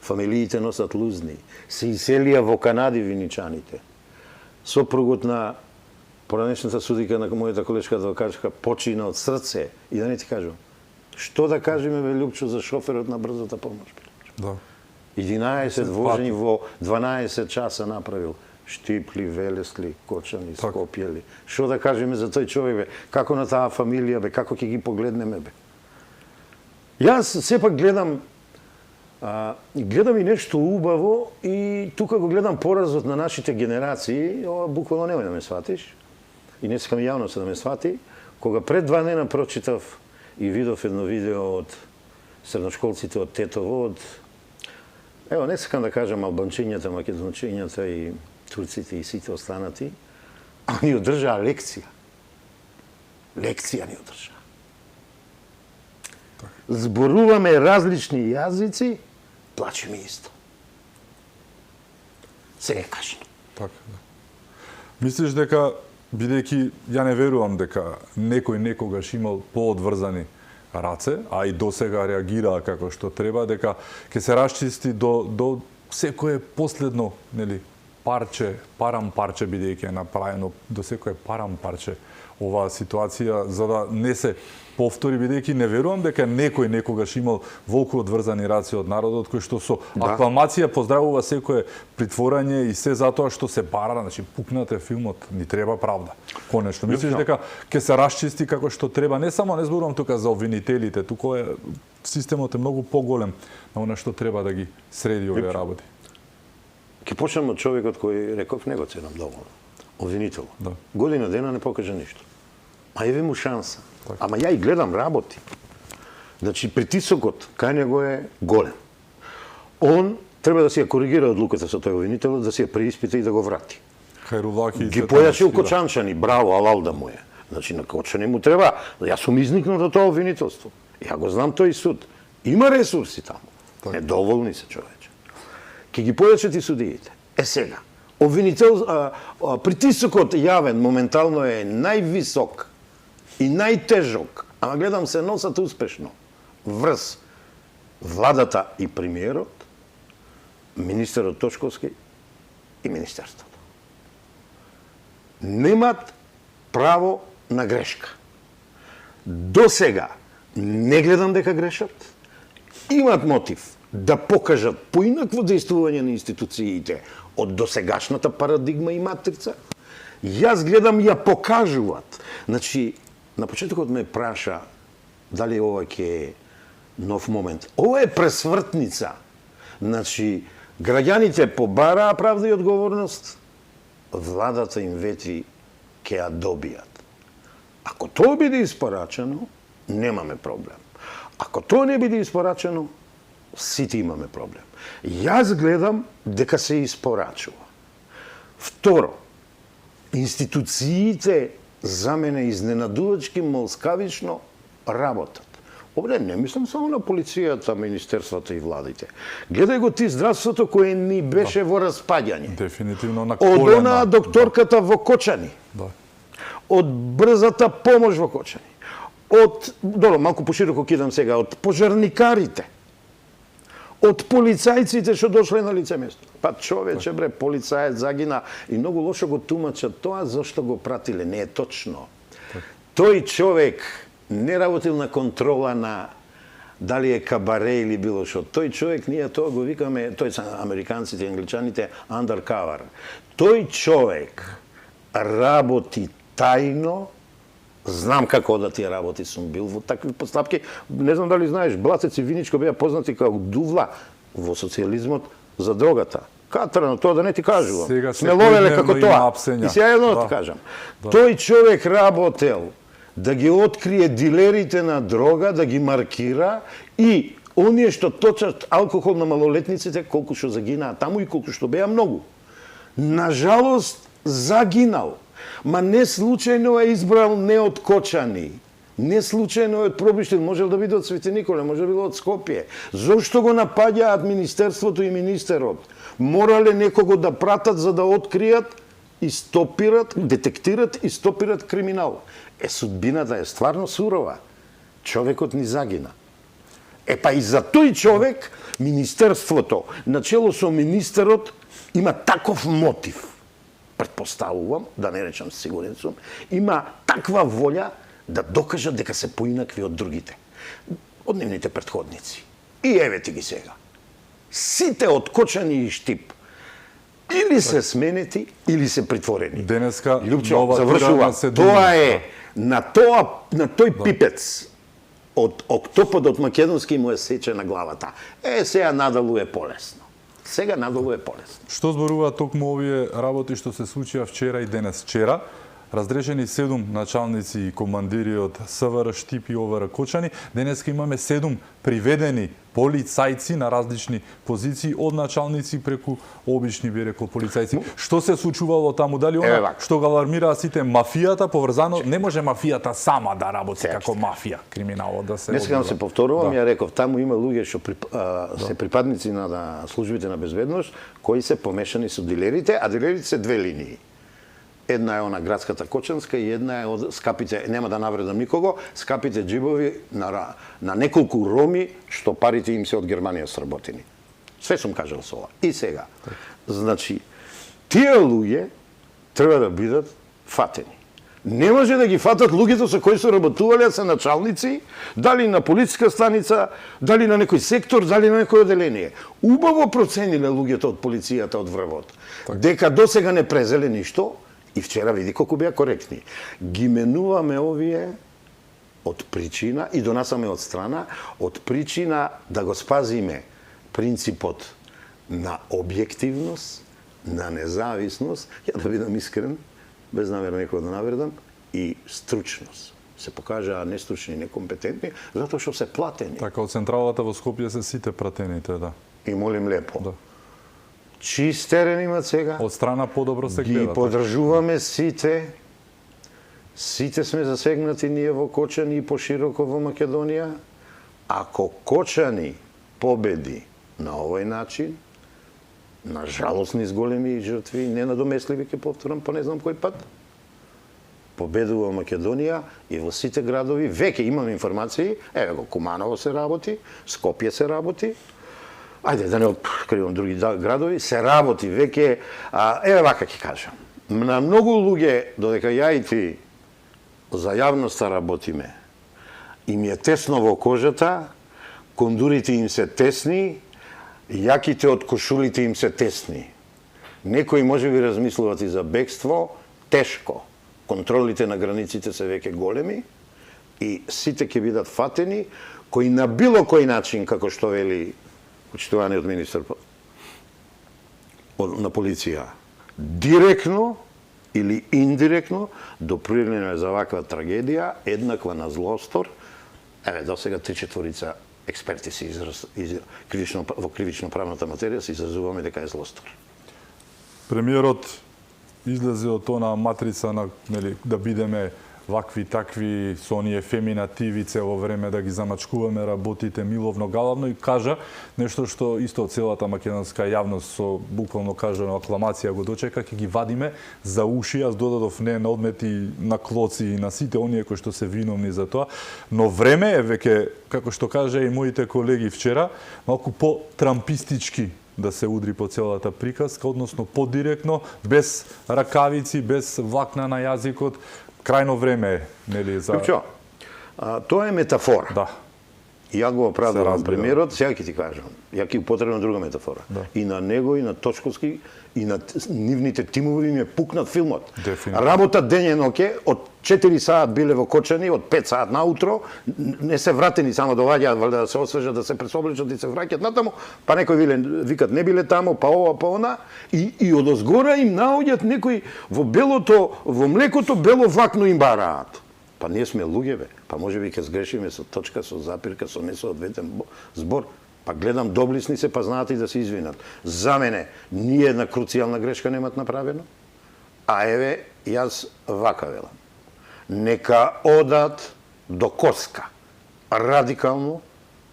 Фамилиите носат лузни. Се иселија во Канади виничаните. Сопругот на поранешната судика на мојата колешка адвокатка почина од срце. И да не ти кажам, што да кажеме, бе, Лјупчо, за шоферот на брзата помош? Да. 11 вожени во 12 часа направил. Штипли, Велесли, Кочани, Скопјели. Што да кажеме за тој човек, бе? Како на таа фамилија, бе? Како ќе ги погледнеме, бе? Јас сепак гледам и нешто убаво и тука го гледам поразот на нашите генерации. Ова буквално немој да ме сватиш. И не сакам јавност да ме свати. Кога пред 2 дена прочитав и видов едно видео од средношколците од Тетово, од ево, не сакам да кажам албанчињата, македончињата и турците и сите останати, а ни одржаа лекција. Лекција ни одржаа. Зборуваме различни јазици, плачеме исто. Се е кашно. Така, да. Мислиш дека, бидејќи ја не верувам дека некој некогаш имал поодврзани раце, а и досега реагираа како што треба, дека ќе се расчисти до секое последно, нели, парче, парам парче, бидејќи е направено до секое парам парче оваа ситуација, за да не се повтори, бидејќи не верувам дека некој некогаш имал волку одврзани раце од народот, кој што со акламација поздравува секое притворање и се затоа што се бара, значи пукнате филмот, ни треба правда. Конечно, мислиш дека ќе се расчисти како што треба, не само, не зборувам тука за обвинителите, туку е системот е многу поголем на она што треба да ги среди овие работи. Ќе почнем од човекот кој реков, него ценам доволно. Обвинител. Да. Година дена не покажа ништо. А еве му шанса. Ама ја и гледам работи. Значи, притисокот кај него е голем. Он треба да си ја коригира одлуката со тој обвинител, да си ја преиспита и да го врати. Хајрулаки ги појачил Кочанчани, браво, алал да му е. Значи, на Кочани му треба. Јас сум изникнат од тоа обвинителство. Ја го знам тој суд. Има ресурси таму. Недоволни се, човече. Ке ги појачат и судиите. Е сега, притисокот јавен моментално е највисок и најтежок, ама гледам се носат успешно врз владата и премиерот, министерот Тошковски и министерството. Немат право на грешка. До сега не гледам дека грешат, имат мотив да покажат поинакво действување на институциите од досегашната парадигма и матрица. Јас гледам ја покажуваат. Значи, на почетокот ме праша дали ова ќе е нов момент. Ова е пресвртница. Значи, граѓаните побараа правда и одговорност, владата им вети ќе ја добијат. Ако тоа биде испорачено, немаме проблем. Ако тоа не биде испорачено, сите имаме проблем. Јас гледам дека се испорачува. Второ, институциите за мене изненадувачки молскавично работат. Овде не мислам само на полицијата, министерствата и владите. Гледај го ти здравството кое ни беше во распаѓање. Дефинитивно на Од колена. она докторката во Кочани. Да. Од брзата помош во Кочани. Од, добро, малку пошироко кидам сега, од пожарникарите. Од полицајците што дошле на лице место. Па човече бре, полицаец загина и многу лошо го тумачат тоа зашто го пратиле. Не е точно. Тој човек не работил на контрола на дали е кабаре или било што. Тој човек, ние тоа го викаме, тој са американците и англичаните, undercover. Тој човек работи тајно. Знам како да тие работи, сум бил во такви постапки. Не знам дали знаеш, Блатец и Виничко беа познати како дувла во социјализмот за дрогата. Катрано, тоа да не ти кажувам. Сега сме ловеле како тоа. апсења. И сега едно да ти кажам. Тој човек работел да ги открие дилерите на дрога, да ги маркира и оние што точат алкохол на малолетниците, колку што загинаа таму и колку што беа многу. Нажалост, загинал. Ма не случајно е избрал не од Кочани. Не случајно е од Пробиштин, можел да биде од Свети Николе, може да биде од Скопје. Зошто го напаѓаат министерството и министерот? Морале некого да пратат за да откријат и стопират, детектират и стопират криминал. Судбината е стварно сурова. Човекот ни загина. Па и за тој човек министерството, начело со министерот, има таков мотив. Предпоставувам, да не речам сигурен сум, има таква волја да докажат дека се поинакви од другите, од нивните претходници. И еве ти ги сега. Сите од Кочани и Штип или се сменети, или се притворени. Денеска Лјупчо, нова тура завршува. на седум. Тоа е на тој пипец од октоподот македонски му е сече на главата. Сега надалу е полесно. Сега надолу е полесно. Што зборуваат токму овие работи што се случија вчера и денес? Вчера разрешени 7 началници и командири од СВР Штип и ОВР Кочани. Денеска имаме 7 приведени полицајци на различни позиции, од началници преку обични, би рекол, полицајци. Што се случувало таму? Дали она што го алармираа сите мафијата поврзано? Не може мафијата сама да работи како мафија, криминалот да се... Не сакам се повторувам, ја реков, таму има луѓе што се припадници на службите на безбедност, кои се помешани со дилерите, а дилерите се две линии. Една е она градската Кочанска и една е од скапите, нема да навредам никого, скапите џибови на неколку роми што парите им се од Германија сработени. Све сум кажал со ова. И сега, значи, тие луѓе треба да бидат фатени. Не може да ги фатат луѓето со кои се работувале, се началници, дали на полициска станица, дали на некој сектор, дали на некој оделение. Убаво процениле луѓето од полицијата од врвот, дека досега не презеле ништо, и вчера види колку беа коректни. Ги менуваме овие од причина, и донасаме од страна, од причина да го спазиме принципот на објективност, на независност, ја да бидам искрен, без намера некој да навредам, и стручност. Се покажаа нестручни, некомпетентни, затоа што се платени. Така, од централата во Скопје се сите пратените, да. И молим лепо. Да. Чист терен имат сега. Од страна подобро се ги гледа. поддржуваме сите. Сите сме засегнати ние во Кочани и пошироко во Македонија. Ако Кочани победи на овој начин, на жалост низ големи жртви, ненадомесливи, ќе повторам по не знам кој пат, победува Македонија и во сите градови, веќе имам информации, еве го Куманово се работи, Скопје се работи, ајде да не откривам други градови, се работи веќе, еве вака ќе кажам. На многу луѓе, додека ја и ти за јавноста работиме, им е тесно во кожата, кондурите им се тесни, јаките од кошулите им се тесни. Некои може би размислуват и за бегство, тешко. Контролите на границите се веќе големи и сите ќе бидат фатени, кои на било кој начин, како што вели почитуваниот министер на полиција, директно или индиректно допринеле за ваква трагедија, еднаква на злостор. Еве, до сега 3/4 експерти се во кривично-правната материја се изразуваме дека е злостор. Премиерот излезе од она матрица на, нели, да бидеме вакви такви со оние феминативи цело време да ги замачкуваме работите миловно галавно и кажа нешто што исто целата македонска јавност со буквално кажано акламација го дочека, ќе ги вадиме за уши. Јас додадов не на одмети на клоци и на сите оние кои што се виновни за тоа, но време е веќе, како што кажа и моите колеги вчера, малку по-трампистички да се удри по целата приказка, односно подиректно, без ракавици, без влакна на јазикот. Крајно време е, нели, за... Лупчо, тоа е метафора. Да. Ја го оправдавам премиерот, сега ќе ти кажам. Ја ќе употребам друга метафора. Да. И на него, и на Точковски, и на нивните тимови им е пукнат филмот. Дефинитивно. Работа ден и ноќе, од 4 саат биле во Кочани, од 5 саат наутро, не се вратени, само доаѓаат валјда да се освежат, да се пресоблечат и се враќаат натаму, па некои викат не биле таму, па ова, па она, и одозгора им наоѓаат некои во белото, во млекото бело влакно им бараат. Па ние сме луѓе, бе. Па може би ќе сгрешиме со точка, со запирка, со несоодветен збор. Па гледам доблисни се, па знаат и да се извинат. За мене, ни една круцијална грешка немат направено. А еве, јас вака велам. Нека одат до коска. Радикално,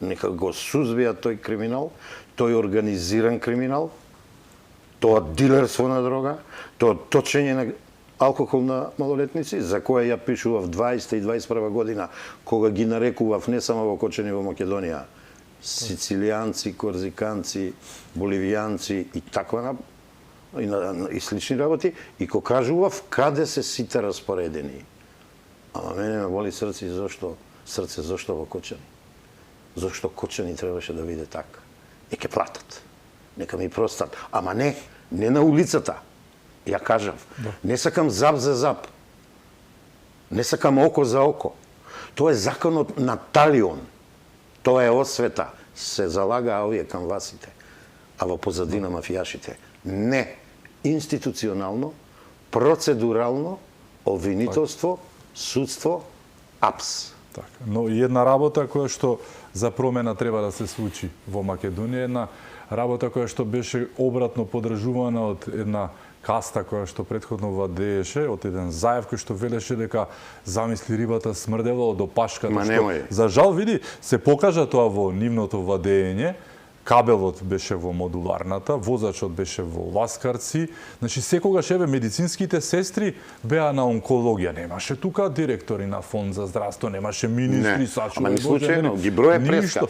нека го сузбијат тој криминал, тој организиран криминал, тоа дилерство на дрога, тоа точење на алкохол на малолетници, за која ја пишував 20 и 21 година, кога ги нарекував не само во Кочани, во Македонија, сицилијанци, корзиканци, боливијанци и таква и слични работи, и кога кажував каде се сите распоредени. Ама мене ме боли срце зошто во Кочани. Зошто Кочани требаше да биде така. И ќе платат. Нека ми простат. Ама не на улицата. Ја кажав, не сакам зап за зап. Не сакам око за око. Тоа е законот на Талион. Тоа е освета. Се залага овие канвасите. А во позадина мафијашите. Не. Институционално, процедурално, обвинителство, судство, апс. Така. Но и една работа која што за промена треба да се случи во Македонија, една работа која што беше обратно подржувана од една каста која што претходно владееше, од еден Заев кој што велеше дека замисли рибата смрдела од опашката. За жал, види, се покажа тоа во нивното владење. Кабелот беше во модуларната, возачот беше во ласкарци. Значи, секогаш еве медицинските сестри беа на онкологија. Немаше тука директори на фонд за здравство, немаше министри, сачува. Ама ни случајно, ги броја преска.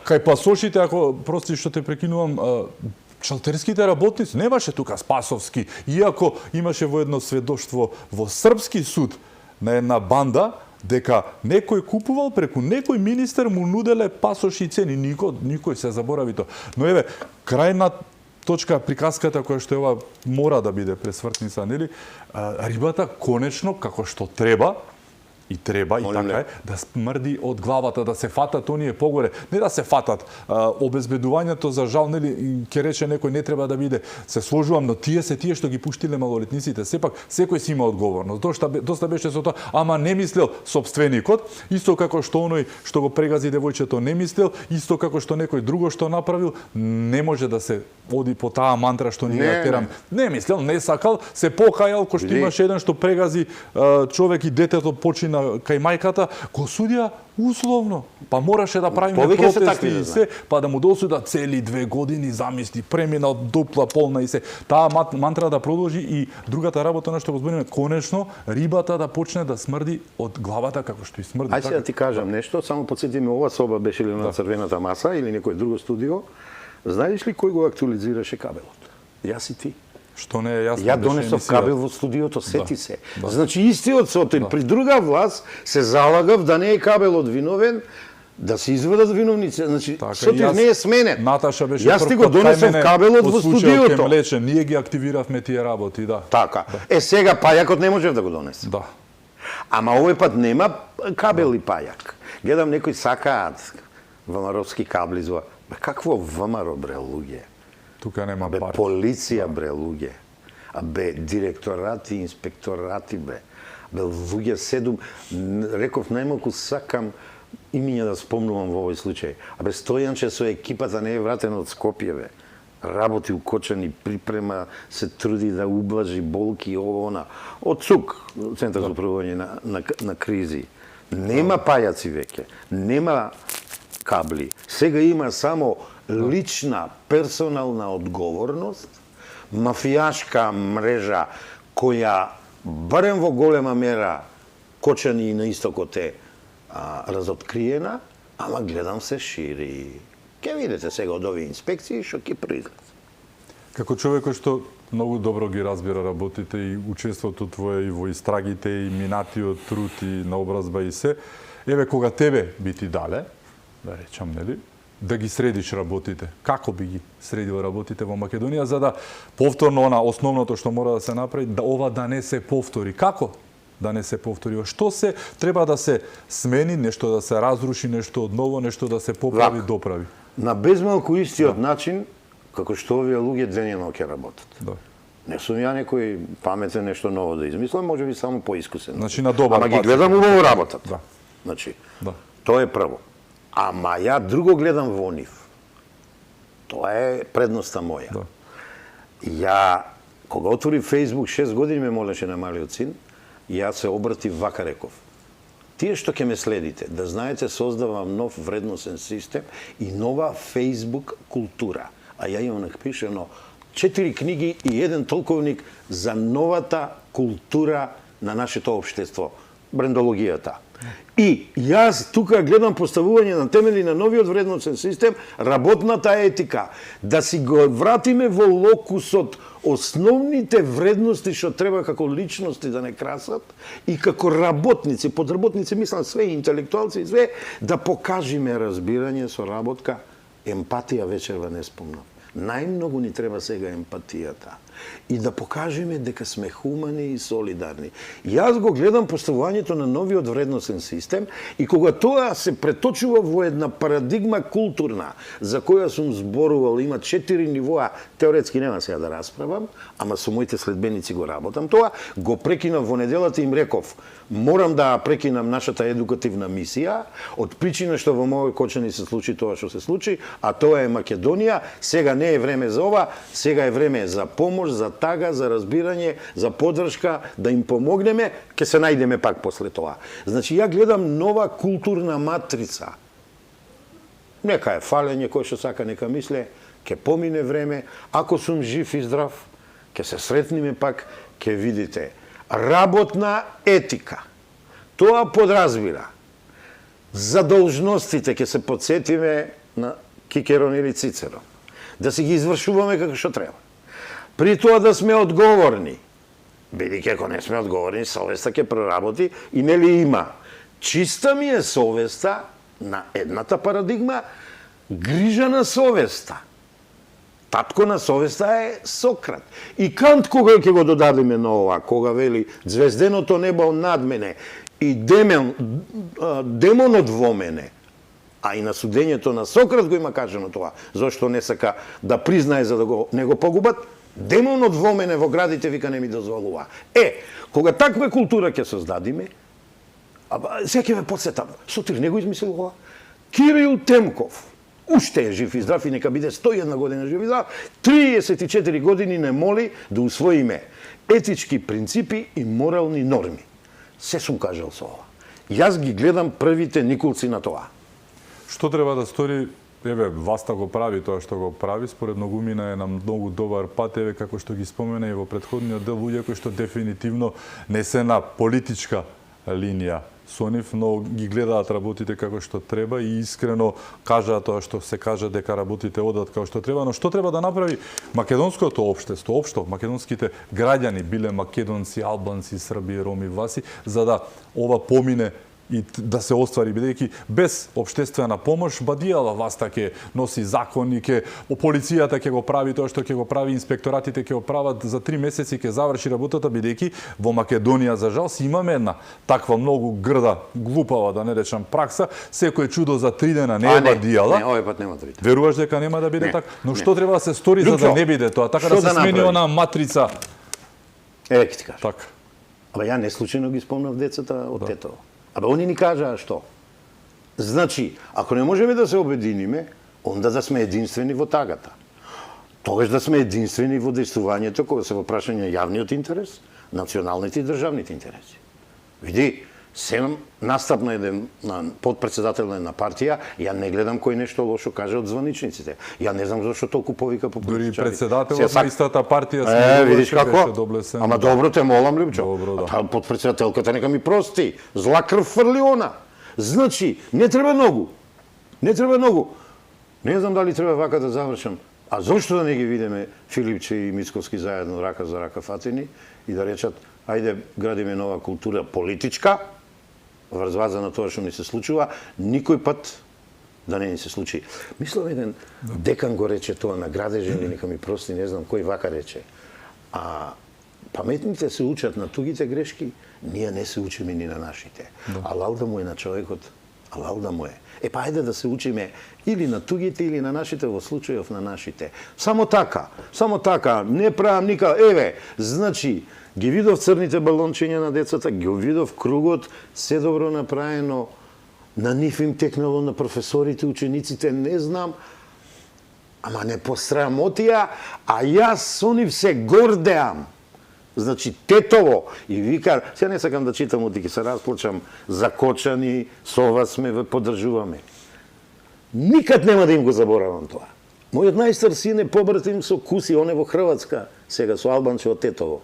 Кај пасошите, ако прости што те прекинувам, шалтерските работници, немаше тука Спасовски, иако имаше во едно сведоштво во српски суд на една банда, дека некој купувал преку некој министер му нуделе пасоши цени, никој се заборави тоа. Но еве, крајна точка приказката која што ова мора да биде пресвртница, нели? Рибата конечно како што треба, и така е, да смрди од главата, да се фатат оние погоре, не да се фатат. Обезбедувањето за жал, нели, ќе рече некој не треба да биде. Се сложувам, но тие што ги пуштиле малолетниците. Сепак секој си има одговорност. Доста беше со тоа, ама не мислел собственикот, исто како што оној што го прегази девојчето не мислел, исто како што некој друго што направил, не може да се оди по таа мантра што ние ја терам. Не мислел, не сакал, се покајал, кој што имаше еден што прегази човек и детето почина кај мајката, го судија условно. Па мораше да правиме протести и се, па да му досудат цели 2 години, замисли, преминал дупла полна и се. Таа мантра да продолжи и другата работа на што го збориме, конечно, рибата да почне да смрди од главата како што и смрди. Ајде да ти кажам нешто, само подсетиме, ова соба беше ли на црвената маса или некој друго студио. Знаеш ли кој го актуализираше кабелот? Јас и ти. Што не е јасно. Ја донесов кабел во студиото, сети се. Значи истиот сотир при друга власт се залагав да не е кабелот виновен, да се изведат виновници. Значи сотир не е сменет. Наташа беше Јас ти го донесов кабелот во студиото. Млече, ние ги активиравме тие работи, да. Така. Сега пајакот не можев да го донесам. Да. Ама овој пат нема кабел и пајак. Гледам некои сакаат ВМРО-вски кабли зва. Бе, какво ВМРО, бре, луѓе? Тука нема Бе, пари. полиција, бре, луѓе. Бе, директорати, инспекторати, бе. Бе, луѓе, седум. Реков, најмалку сакам имиња да спомнувам во овој случај. Бе, Стојанче со екипата не е вратен од Скопје, бе. Работи укочени, припрема, се труди да ублажи болки, ово, она. Од ЦУК, Центар за управување на кризи. Нема пајаци веќе, нема кабли. Сега има само лична, персонална одговорност, мафијашка мрежа која барем во голема мера кочани и на истокот е разоткриена, ама гледам се шири. Ке видите сега од овие инспекции што ќе произлезе. Како човек кој што многу добро ги разбира работите и учеството твое и во истрагите и минатиот труд и наобразба и се, еве кога тебе би ти дале, да речам, нели, да ги средиш работите. Како би ги средил работите во Македонија за да повторно основното што мора да се направи, да ова да не се повтори. Како да не се повтори? Што се треба да се смени, нешто да се разруши, нешто одново, нешто да се поправи, доправи? На безмалку истиот начин како што овие луѓе денјено ќе работат. Да. Не сум ја некој паметен нешто ново да измислам, може би само поискусен. Значи на добар Ама ги пат. гледам убаво работат. Да. Значи, Да. тоа е прво. Ама ја друго гледам во нив. Тоа е предноста моја. Да. Ја, кога отвори Facebook 6 години ме молеше на малиот син, ја се обратив вака реков. Тие што ќе ме следите, да знаете, создавам нов вредносен систем и нова Facebook култура. А ја имам напишано 4 книги и 1 толковник за новата култура на нашето општество, брендологијата. И јас тука гледам поставување на темели на новиот вредносен систем, работната етика, да си го вратиме во локусот основните вредности што треба како личности да не красат и како работници, подработници, мислам све интелектуалци и све, да покажиме разбирање, соработка, емпатија вечерва не спомнав. Најмногу ни треба сега емпатијата и да покажеме дека сме хумани и солидарни. Јас го гледам поставувањето на новиот вредносен систем и кога тоа се преточува во една парадигма културна за која сум зборувал, има 4 нивоа, теоретски нема сега да расправам, ама со моите следбеници го работам тоа, го прекинав во неделата и им реков, морам да прекинам нашата едукативна мисија, од причина што во мој Кочани се случи тоа што се случи, а тоа е Македонија, сега не е време за ова, сега е време за помош, за тага, за разбирање, за поддршка, да им помогнеме, ќе се најдеме пак после тоа. Значи, ја гледам нова културна матрица. Нека е фалење, кој што сака, нека мисле, ќе помине време, ако сум жив и здрав, ќе се сретниме пак, ќе видите. Работна етика. Тоа подразбира. За должностите ќе се подсетиме на Кикерон или Цицерон. Да си ги извршуваме како што треба. При тоа да сме одговорни. Бидејќи ако не сме одговорни, совеста ќе проработи и нели има. Чиста ми е совеста на едната парадигма, грижа на совеста. Татко на совеста е Сократ. И Кант кога ќе го додадеме на ова, кога вели звезденото небо над мене и демонот во мене, а и на судењето на Сократ го има кажано тоа, зашто не сака да признае за да не го погубат, демонот во мене во градите вика не ми дозволува. Кога таква култура ќе создадиме, сега ќе ве подсетам, сотир не го измислил ова, Кирил Темков, уште е жив и здрав и нека биде 101 година жив и здрав, 34 години не моли да усвоиме етички принципи и морални норми. Се сум кажал со ова. Јас ги гледам првите никулци на тоа. Што треба да стори? Еве, Васта го прави тоа што го прави, според многумина е на многу добар пат, еве како што ги спомена и во претходниот дел, луѓе кои што дефинитивно не се на политичка линија со нив, но ги гледаат работите како што треба и искрено кажаат тоа што се кажа дека работите одат како што треба, но што треба да направи македонското општество, општо македонските граѓани, биле македонци, албанци, срби, роми, власи, за да ова помине и да се оствари, бидејќи без општествена помош бадијала власта ќе носи закони, полицијата ќе го прави тоа што ќе го прави, инспекторатите ќе го прават, за 3 месеци ќе заврши работата, бидејќи во Македонија за жал си имаме една таква многу грда, глупава да не речам пракса, секој чудо за 3 дена не е бадијала. Не, овој пат нема 3 дена. Веруваш дека нема да биде така? Но што треба да се стори за да не биде тоа? Така да се смени она матрица. Еве ќе ти кажам. Така. Абе ја не случајно ги спомнав децата од тетово. Абе, они ни кажаа што. Значи, ако не можеме да се обединиме, онда да сме единствени во тагата. Тогаш да сме единствени во действувањето кога се во прашање јавниот интерес, националните и државните интереси. Види, сем настап на еден подпредседател на една партија, ја не гледам кој нешто лошо каже од званичниците. Ја не знам зашто толку повика по политичари. Дури председателот на истата партија видиш како? доблесен. Ама добро те молам, Лјупчо. Добро, да. А подпредседателката нека ми прости. Зла крв фрли она. Значи, не треба многу. Не треба многу. Не знам дали треба вака да завршам. А зошто да не ги видиме Филипче и Мицковски заедно рака за рака фатени и да речат ајде градиме нова култура политичка, врз ваза на тоа што ни се случува, никој пат да не ни се случи. Мислам еден декан го рече тоа на градежен или нека ми прости, не знам кој вака рече. А паметните се учат на тугите грешки, ние не се учиме ни на нашите. Алал да му е на човекот, алал да му е. Па ајде да се учиме или на тугите или на нашите во случајов на нашите. Само така, не правам никак. Еве, значи, ги видов црните балончиња на децата, ги видов кругот, се добро направено, на нив им текнало, на професорите, учениците, не знам, ама не посрамотија, а јас со нив се гордеам. Значи, тетово, и вика, сега не сакам да читам, оти ќе се расплачам, закочани, со вас сме, ве поддржуваме. Никад нема да им го заборавам тоа. Мојот најстар син е побратим со Куси, он е во Хрватска, сега со Албанче од тетово.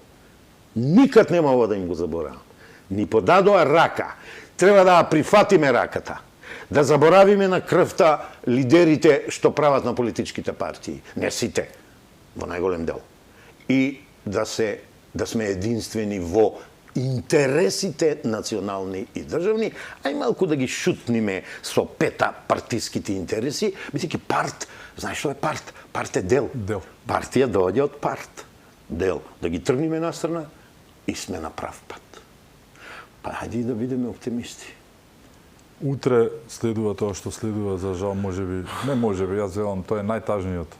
Никад нема ова да им го заборавам. Ни подадоа рака. Треба да прифатиме раката. Да заборавиме на крвта лидерите што прават на политичките партии. Не сите, во најголем дел. И да сме единствени во интересите национални и државни, а и малку да ги шутниме со пета партиските интереси, бидејќи парт, знаеш што е парт? Парт е дел. Партија доаѓа од парт. Дел. Да ги тргниме настрана и сме на прав пат. Па хајде да бидеме оптимисти. Утре следува тоа што следува, за жал, можеби, јас велам, тоа е најтажниот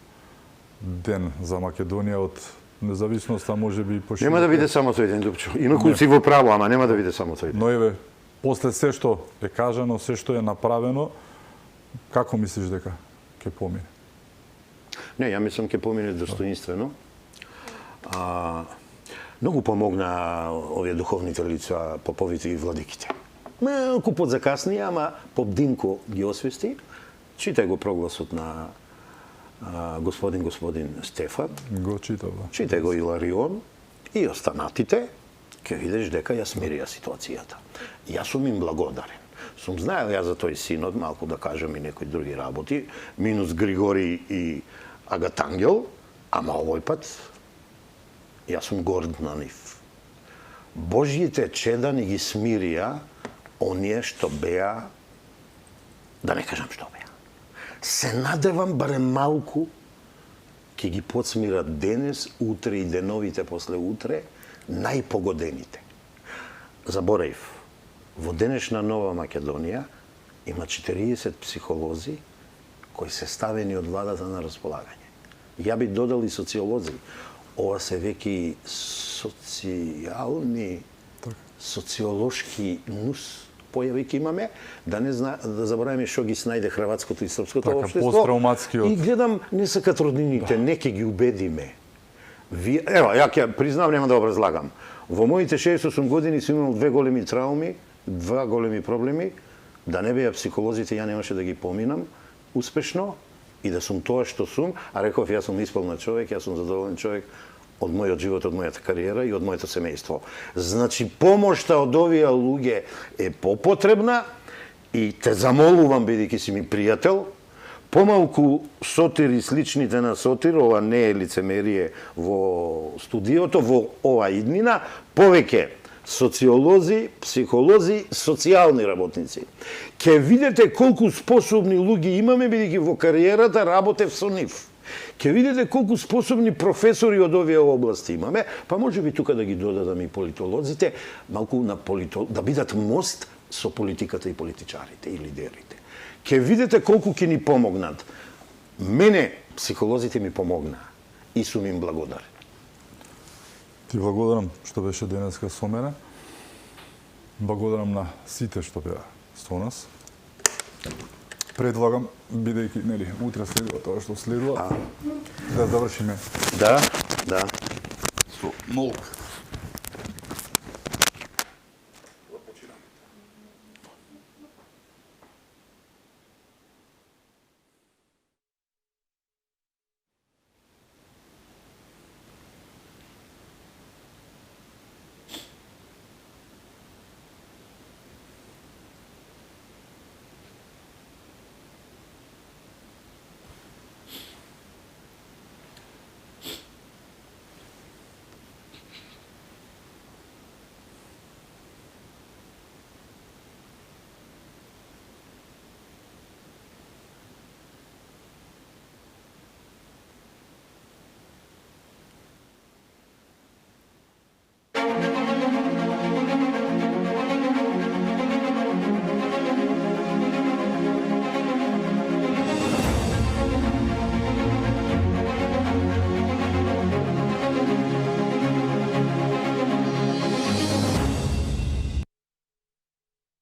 ден за Македонија од независноста, можеби пошироко. Нема да биде само тој ден, Дупчо. Инаку си во право, ама нема да биде само тој ден. Но еве, после се што е кажано, се што е направено, како мислиш дека ќе помине? Не, ја мислам ќе помине достоинствено. Многу помогна овие духовните лица, поповите и владиките. Малку подзакаснија, ама поп Динко ги освести. Читај го прогласот на господин Стефан. Го читав, да. Читај го Иларион и останатите, ќе видиш дека ја смирија ситуацијата. Јас сум им благодарен. Сум знаел ја за тој синод, малку да кажам и некои други работи, минус Григори и Агатангел, ама овој пат јас сум горд на нив. Божјите чеда ни ги смирија оние што беа, да не кажам што беа. Се надевам барем малку ќе ги подсмират денес, утре и деновите после утре, најпогодените. Забораив, во денешна Нова Македонија има 40 психолози кои се ставени од владата на располагање. Ја би додал и социолози. Ова се веќе социолошки нус појави ќе имаме, да не да забораваме што ги снајде хрватското и српското општество. Посттравматскиот. И гледам, не сакат роднините, не ќе ги убедиме. Ева, ја ќе признав, нема да образлагам. Во моите 68 години сум имал 2 големи трауми, 2 големи проблеми, да не беа психолозите, ја немаше да ги поминам успешно и да сум тоа што сум, а реков, јас сум исполнет човек, јас сум задоволен човек, од мојот живот, од мојата кариера и од моето семејство. Значи, помошта од овие луѓе е попотребна и те замолувам, бидејќи си ми пријател, помалку Сотир и сличните на Сотир, ова не е лицемерие во студиото, во ова иднина, повеќе социолози, психолози, социјални работници. Ке видите колку способни луѓе имаме, бидејќи во кариерата работев со нив. Ке видите колку способни професори од овие области имаме, па може би тука да ги додадам и политолозите, малку на да бидат мост со политиката и политичарите и лидерите. Ке видите колку ќе ни помогнат. Мене психолозите ми помогнаа и сум им благодарен. Ти благодарам што беше денеска со мене. Благодарам на сите што беа со нас. Предлагам, бидејќи, нели, утре следува тоа што следува, да завршиме Да. со молка.